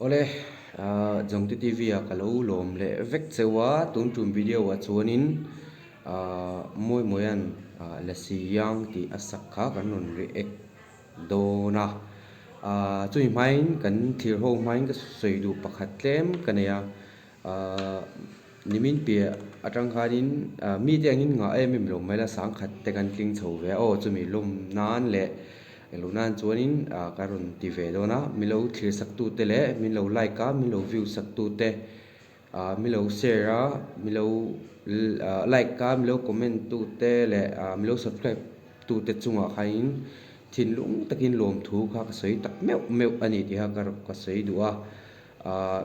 Ole jong tu TV a kalau lom le vek chewa tun tum video a chuanin moi moyan la siyang ti asakha kan non react do na chui main kan thir ho main ka soidu pakhat tlem kania nimin pia atang khanin mi te angin nga em lo mai la sang khat te kan tling chho ve o chumi lum nan le lunan chuanin karun ti ve do na milo thir sak tu te le milo like ka milo view sak tu te milo share a milo like ka milo comment tu te le milo subscribe tu te chunga khain thin lung takin lom thu kha ka soi tak meu meu ani ti ha ka soi duwa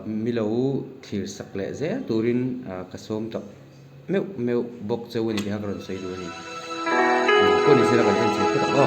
milo thir sak le ze turin ka som tak meu meu bok chewani ti ha ka ron soi du ni ko ni sira ka chen che ta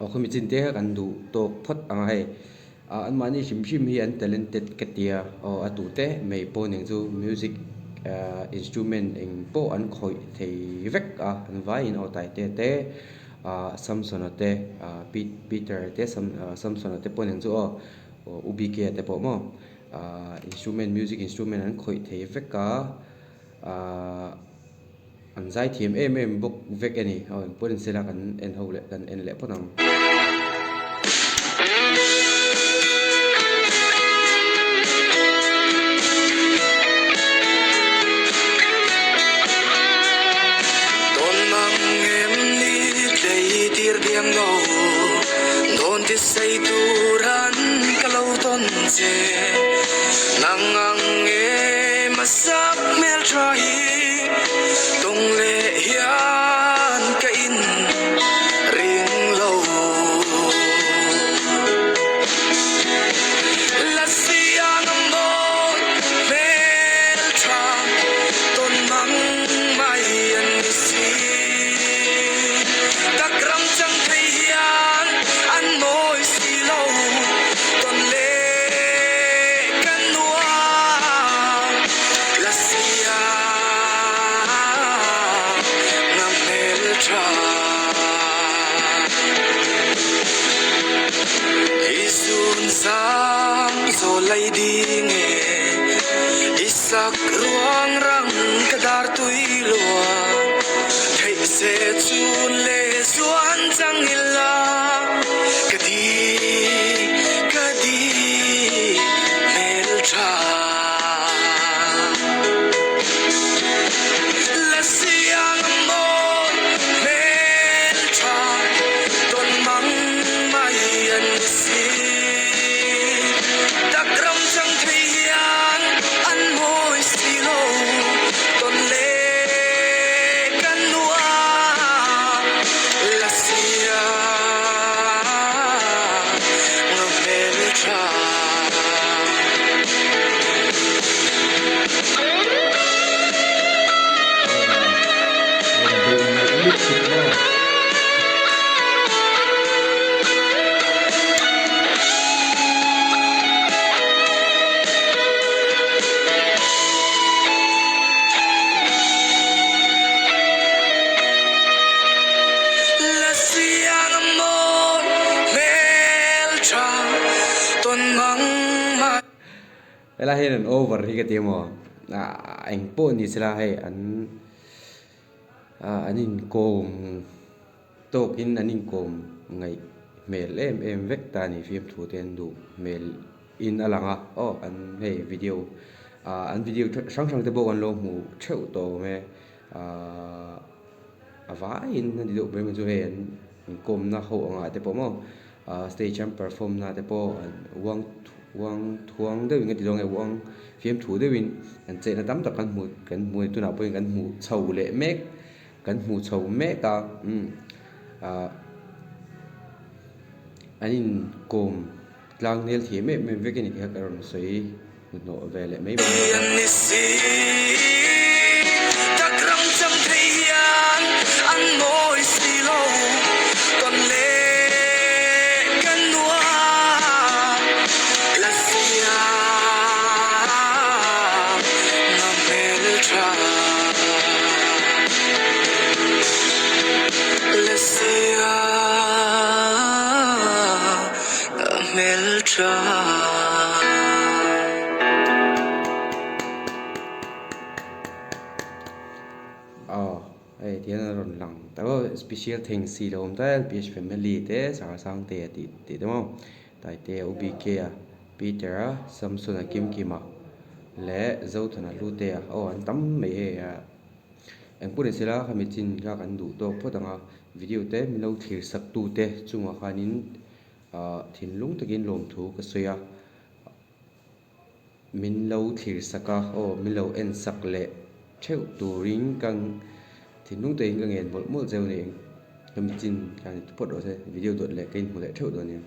o khumi chin te kan du tok phot anga hai an mani him him hi an talented katia o atu te mei po ning chu music instrument eng po an khoi thei vek an vai in o tai te te samson te peter te samson te po ning chu o ubk te po mo instrument music instrument an khoi thei vek ka an zai thiam em bok vek ani poin sela kan en ho le kan en le ponam Don ti say turan kalau ton se nangang e masak mel trahi tong le hian ka in ring lo la siang mo mel tra ton mang mai an si takram chang thei hian an moi si lo ton le kan nuwa la sia na mel tra isun sam so lai ding e isak ruang rang kadar tui lua thei se chun le suan chang illa kadi kadi mel tra la siang mo mel tra ton mang mai an si takram chang thei hian an moi si lo ton le kan nuwa la sia na mel tra la siang mo mel tra ton mang mai ela hen an over hi ka ti mo eng po ni sila hai an anin kom tokin anin kom ngai mel vek ta ni phim thu ten du mel in alanga o an hei video an video sang te bo an lo mu theu to me in na di do be me chu hen kom na ho anga te po mo stage and perform na te po wang thuang de wing ti dong e wang phim thu de win an che na tam tak kan mu tu na po kan mu chau le mek kan mu chau me ka anin kom tlang nel thi me ve ke ni ka ron soi no ve le mai yên ni si tak ram cham thei hian an moi si lo ton le kan nuwa la sia na mel tra la sia na mel tra ai thian ron lang ta special thing si dom ta PH family te sar sang te ti demo tai te ubk Peter Samson Kim Kima le zo thana lu te an tam me ang pun sila kami chin ka kan du to photanga video te milo thir sak tu te chunga khanin thin lung takin lom thu ka soya min lo thir saka min lo en sak le theu turing kang thì nung tay ngang ngền một zeu này kami chin kan phot do se video dot le kain mu le theu do ne